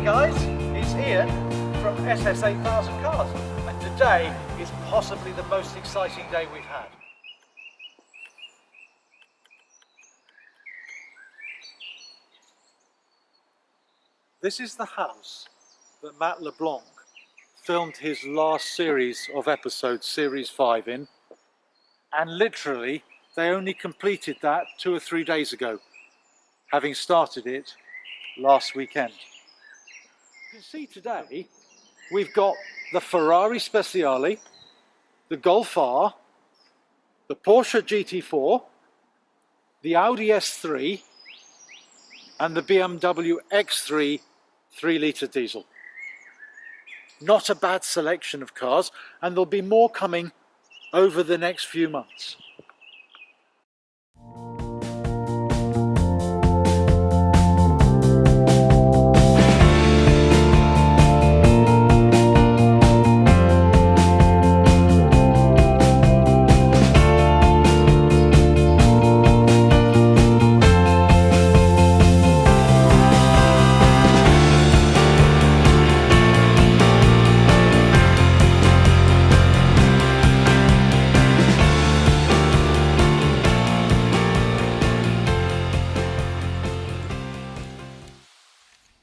guys, it's Ian from SS8000 Cars, and today is possibly the most exciting day we've had. This is the house that Matt LeBlanc filmed his last series of episodes, Series 5 in, and literally they only completed that 2 or 3 days ago, having started it last weekend. You can see today we've got the Ferrari Speciale, the Golf R, the Porsche GT4, the Audi S3 and the BMW X3 3-litre diesel. Not a bad selection of cars, and there'll be more coming over the next few months.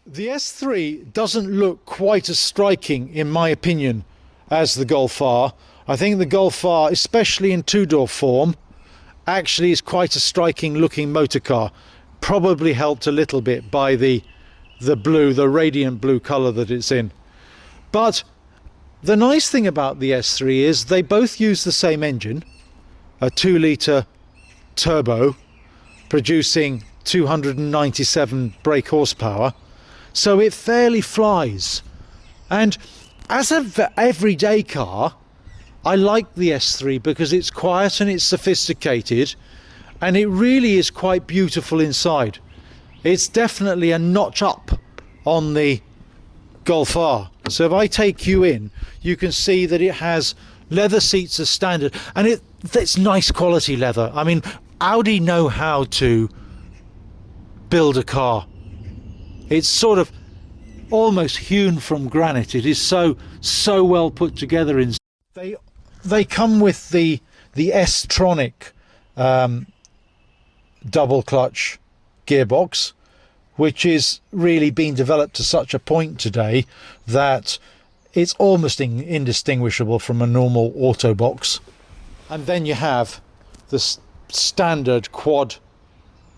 The S3 doesn't look quite as striking, in my opinion, as the Golf R. I think the Golf R, especially in two-door form, actually is quite a striking looking motor car. Probably helped a little bit by the blue, the radiant blue colour that it's in. But the nice thing about the S3 is they both use the same engine, a 2-litre turbo, producing 297 brake horsepower. So it fairly flies, and as an everyday car I like the S3 because it's quiet and it's sophisticated, and it really is quite beautiful inside. It's definitely a notch up on the Golf R. So if I take you in, you can see that it has leather seats as standard, and it's nice quality leather. I mean, Audi know how to build a car. It's sort of almost hewn from granite. It is so well put together. They come with the S-tronic double clutch gearbox, which is really being developed to such a point today that it's almost indistinguishable from a normal auto box. And then you have the standard quad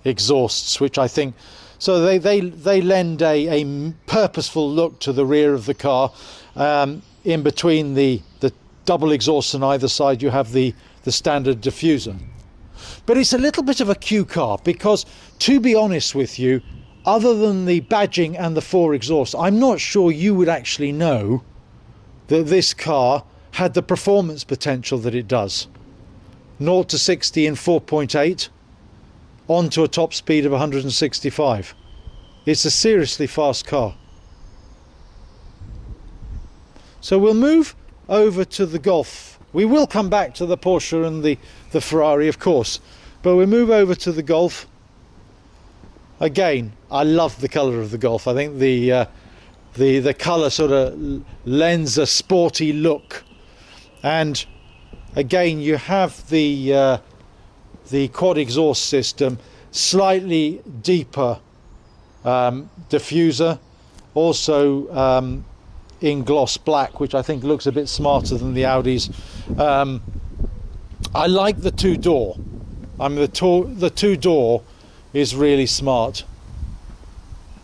exhausts, which I think, so they lend a purposeful look to the rear of the car. In between the double exhaust on either side, you have the standard diffuser. But it's a little bit of a Q car because, to be honest with you, other than the badging and the 4 exhausts, I'm not sure you would actually know that this car had the performance potential that it does. 0 to 60 in 4.8. on to a top speed of 165. It's a seriously fast car. So we'll move over to the Golf. We will come back to the Porsche and the Ferrari, of course, but we'll move over to the Golf. Again, I love the colour of the Golf. I think the colour sort of lends a sporty look, and again you have the quad exhaust system, slightly deeper diffuser, also in gloss black, which I think looks a bit smarter than the Audis. I like the two-door. I mean, the two-door is really smart,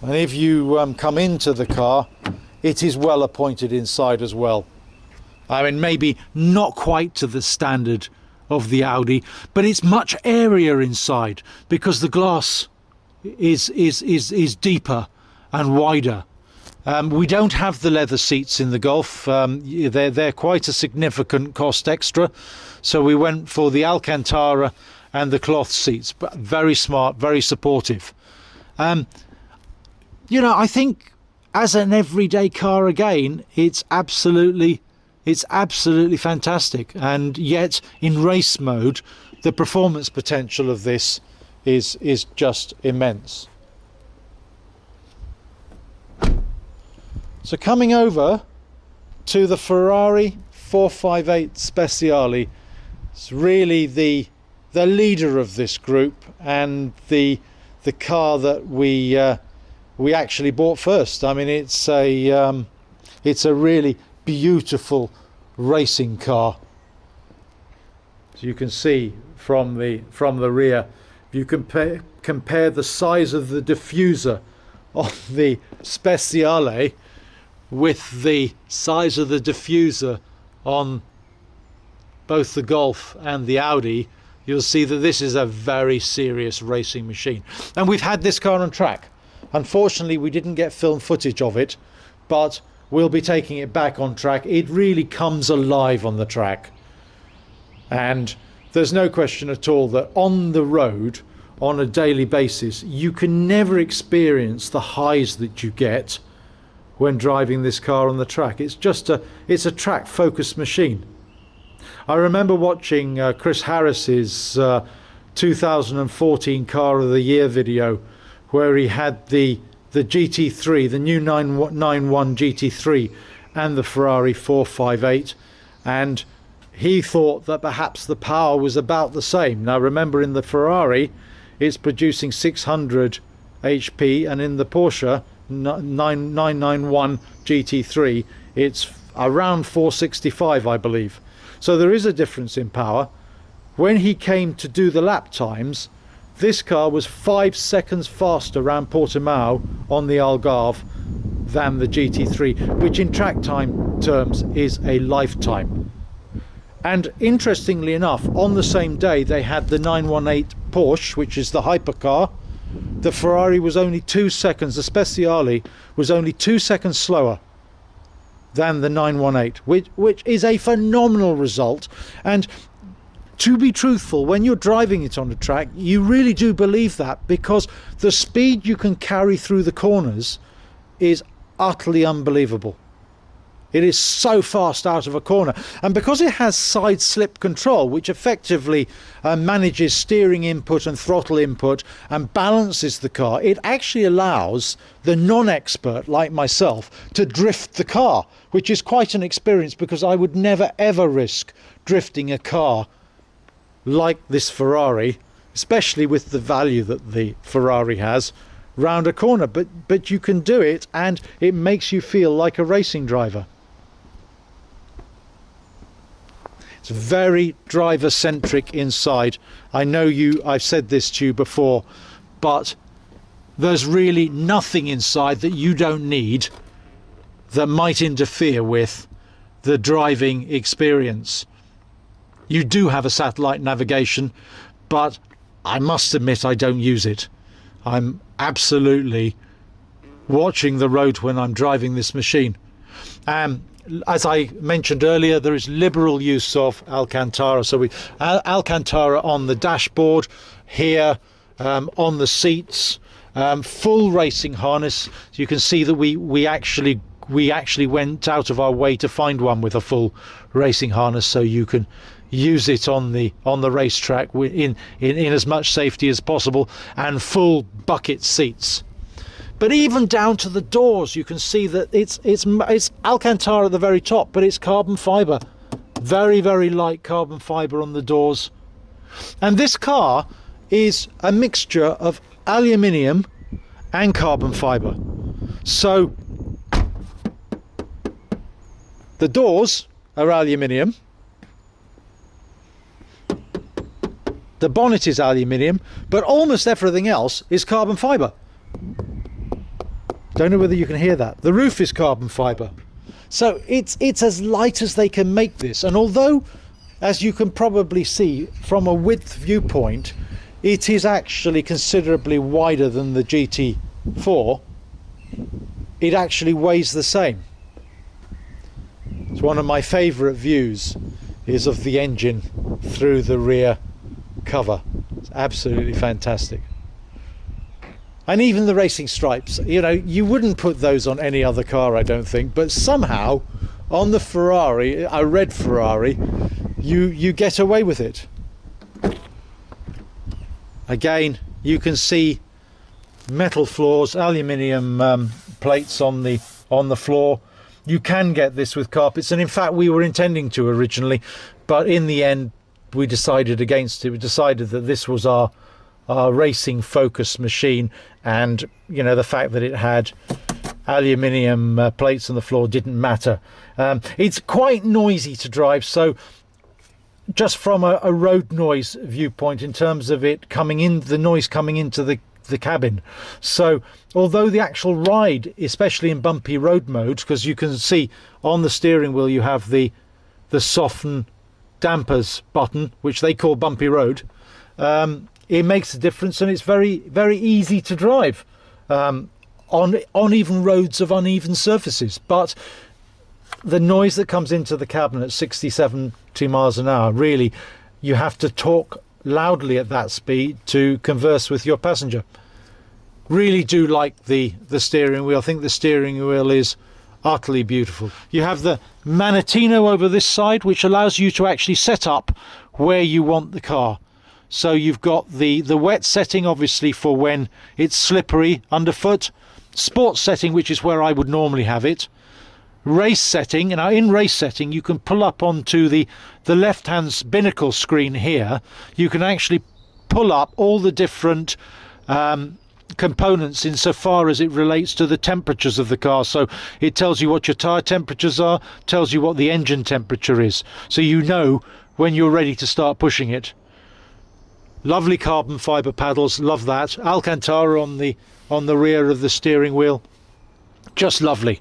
and if you come into the car, it is well appointed inside as well. I mean, maybe not quite to the standard of the Audi, but it's much airier inside because the glass is deeper and wider. We don't have the leather seats in the Golf. They're quite a significant cost extra, so we went for the Alcantara and the cloth seats, but very smart, very supportive. You know, I think as an everyday car, again, it's absolutely fantastic, and yet in race mode the performance potential of this is just immense. So coming over to the Ferrari 458 Speciale, it's really the leader of this group, and the car that we actually bought first. I mean, it's a really beautiful racing car. So you can see from the rear, if you compare the size of the diffuser on the Speciale with the size of the diffuser on both the Golf and the Audi, you'll see that this is a very serious racing machine. And we've had this car on track. Unfortunately, we didn't get film footage of it, but we'll be taking it back on track. It really comes alive on the track. And there's no question at all that on the road, on a daily basis, you can never experience the highs that you get when driving this car on the track. It's a track focused machine. I remember watching Chris Harris's 2014 Car of the Year video, where he had the GT3, the new 991 GT3, and the Ferrari 458, and he thought that perhaps the power was about the same. Now remember, in the Ferrari it's producing 600 HP, and in the Porsche 991 GT3 it's around 465, I believe. So there is a difference in power. When he came to do the lap times, this car was 5 seconds faster around Portimao on the Algarve than the GT3, which in track time terms is a lifetime. And interestingly enough, on the same day they had the 918 Porsche, which is the hypercar. The Ferrari was only 2 seconds, the Speciale was only 2 seconds slower than the 918, which is a phenomenal result. And to be truthful, when you're driving it on the track, you really do believe that, because the speed you can carry through the corners is utterly unbelievable. It is so fast out of a corner, and because it has side slip control, which effectively manages steering input and throttle input and balances the car, it actually allows the non-expert like myself to drift the car, which is quite an experience, because I would never ever risk drifting a car like this Ferrari, especially with the value that the Ferrari has, round a corner. But you can do it, and it makes you feel like a racing driver. It's very driver centric inside. I know I've said this to you before, but there's really nothing inside that you don't need that might interfere with the driving experience. You do have a satellite navigation, but I must admit I don't use it. I'm absolutely watching the road when I'm driving this machine. As I mentioned earlier, there is liberal use of Alcantara. So Alcantara on the dashboard, here on the seats, full racing harness. You can see that we actually went out of our way to find one with a full racing harness, so you can use it on the racetrack in as much safety as possible, and full bucket seats. But even down to the doors, you can see that it's Alcantara at the very top, but it's carbon fibre. Very, very light carbon fibre on the doors. And this car is a mixture of aluminium and carbon fibre. So the doors are aluminium. The bonnet is aluminium, but almost everything else is carbon fibre. Don't know whether you can hear that. The roof is carbon fibre. So it's as light as they can make this. And although, as you can probably see from a width viewpoint, it is actually considerably wider than the GT4, it actually weighs the same. It's one of my favourite views is of the engine through the rear cover. It's absolutely fantastic. And even the racing stripes, you wouldn't put those on any other car, I don't think, but somehow on the Ferrari, a red Ferrari, you get away with it. Again, you can see metal floors, aluminium plates on the on the floor. You can get this with carpets, and in fact we were intending to originally, but in the end we decided against it. We decided that this was our racing focused machine, and you know, the fact that it had aluminium plates on the floor didn't matter. It's quite noisy to drive, so just from a road noise viewpoint, in terms of it coming in, the noise coming into the cabin. So although the actual ride, especially in bumpy road mode, because you can see on the steering wheel you have the soften dampers button, which they call bumpy road, it makes a difference, and it's very, very easy to drive on even roads of uneven surfaces. But the noise that comes into the cabin at 60, 70 miles an hour, really, you have to talk loudly at that speed to converse with your passenger. Really do like the steering wheel. I think the steering wheel is utterly beautiful. You have the Manettino over this side, which allows you to actually set up where you want the car. So you've got the wet setting, obviously, for when it's slippery underfoot. Sports setting, which is where I would normally have it. Race setting. Now in race setting you can pull up onto the left hand binnacle screen here. You can actually pull up all the different components insofar as it relates to the temperatures of the car. So it tells you what your tyre temperatures are, tells you what the engine temperature is, so you know when you're ready to start pushing it. Lovely carbon fibre paddles, love that. Alcantara on the rear of the steering wheel, just lovely.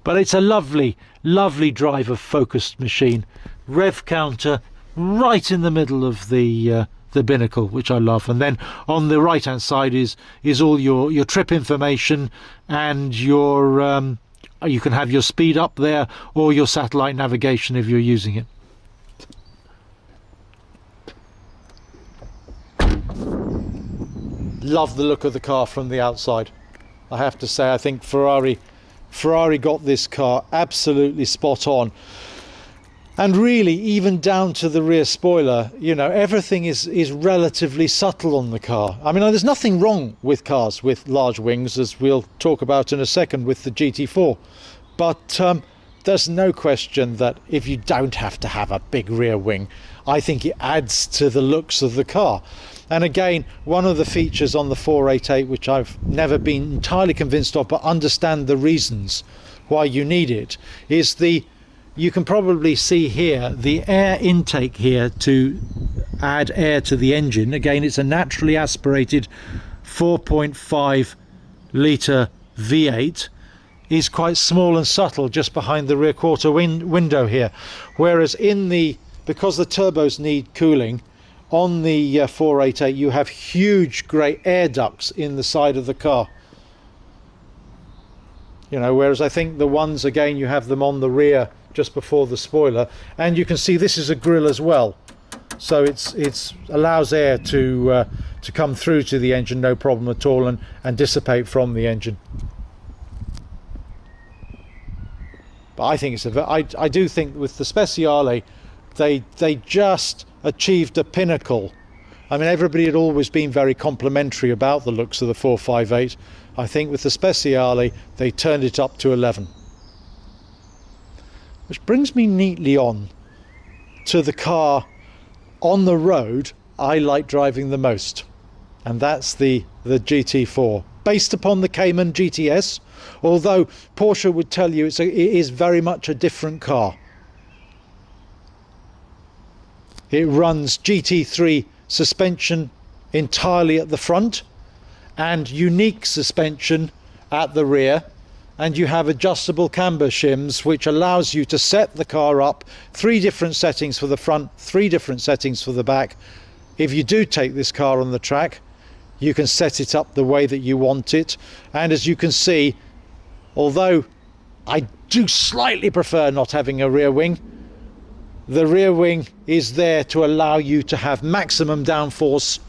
But it's a lovely, lovely driver focused machine. Rev counter right in the middle of the binnacle, which I love. And then on the right hand side is all your trip information, and your you can have your speed up there, or your satellite navigation if you're using it. Love the look of the car from the outside. I have to say, I think Ferrari got this car absolutely spot on. And really, even down to the rear spoiler, you know, everything is relatively subtle on the car. I mean, there's nothing wrong with cars with large wings, as we'll talk about in a second with the GT4. But there's no question that if you don't have to have a big rear wing, I think it adds to the looks of the car. And again, one of the features on the 488, which I've never been entirely convinced of, but understand the reasons why you need it, is you can probably see here the air intake here to add air to the engine. Again, it's a naturally aspirated 4.5 litre V8. Is quite small and subtle just behind the rear quarter window here, whereas because the turbos need cooling, on the 488 you have huge grey air ducts in the side of the car. You know, whereas I think the ones, again, you have them on the rear just before the spoiler, and you can see this is a grille as well, so it's allows air to come through to the engine, no problem at all, and dissipate from the engine. But I think I do think with the Speciale they just achieved a pinnacle. I mean, everybody had always been very complimentary about the looks of the 458. I think with the Speciale they turned it up to 11. Which brings me neatly on to the car on the road I like driving the most, and that's the GT4, based upon the Cayman GTS, although Porsche would tell you it is very much a different car. It runs GT3 suspension entirely at the front and unique suspension at the rear, and you have adjustable camber shims, which allows you to set the car up 3 different settings for the front, 3 different settings for the back. If you do take this car on the track, you can set it up the way that you want it. And as you can see, although I do slightly prefer not having a rear wing, the rear wing is there to allow you to have maximum downforce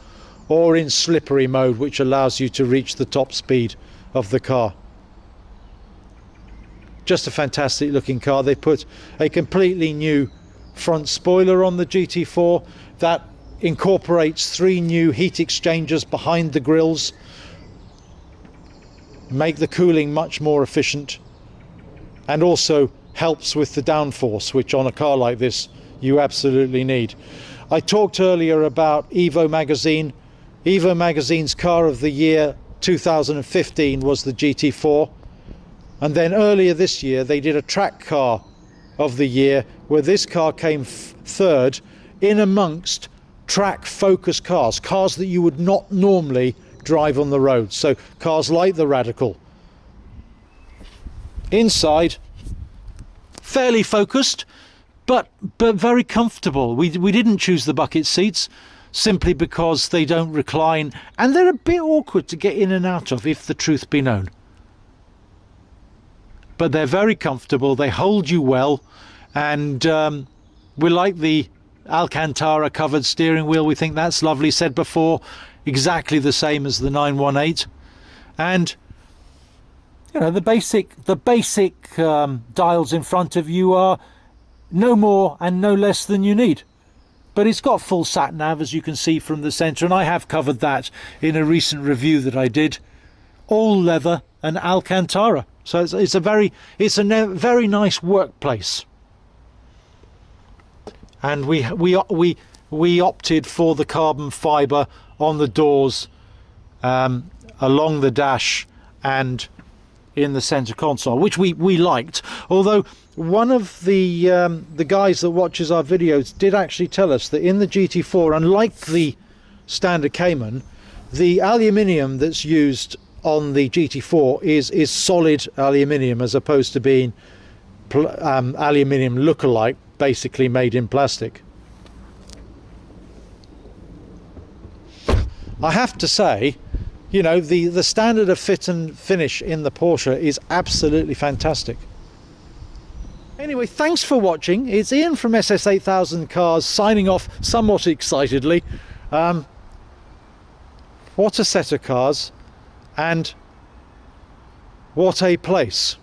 or in slippery mode, which allows you to reach the top speed of the car. Just a fantastic looking car. They put a completely new front spoiler on the GT4 that incorporates 3 new heat exchangers behind the grills, make the cooling much more efficient. and also helps with the downforce, which on a car like this you absolutely need. I talked earlier about Evo magazine. Evo magazine's car of the year 2015 was the GT4, and then earlier this year they did a track car of the year where this car came third in amongst track focused cars that you would not normally drive on the road, so cars like the Radical. Inside, fairly focused, but very comfortable. We didn't choose the bucket seats simply because they don't recline and they're a bit awkward to get in and out of, if the truth be known. But they're very comfortable, they hold you well, and we like the Alcantara covered steering wheel. We think that's lovely. Said before, exactly the same as the 918. And you know, the basic dials in front of you are no more and no less than you need. But it's got full sat nav, as you can see from the centre, and I have covered that in a recent review that I did. All leather and Alcantara, so it's a very nice workplace. And we opted for the carbon fibre on the doors, along the dash and in the centre console, which we liked. Although one of the guys that watches our videos did actually tell us that in the GT4, unlike the standard Cayman, the aluminium that's used on the GT4 is solid aluminium, as opposed to being aluminium look-alike, basically made in plastic. I have to say, you know, the standard of fit and finish in the Porsche is absolutely fantastic. Anyway, thanks for watching. It's Ian from SS8000 Cars signing off somewhat excitedly. What a set of cars, and what a place.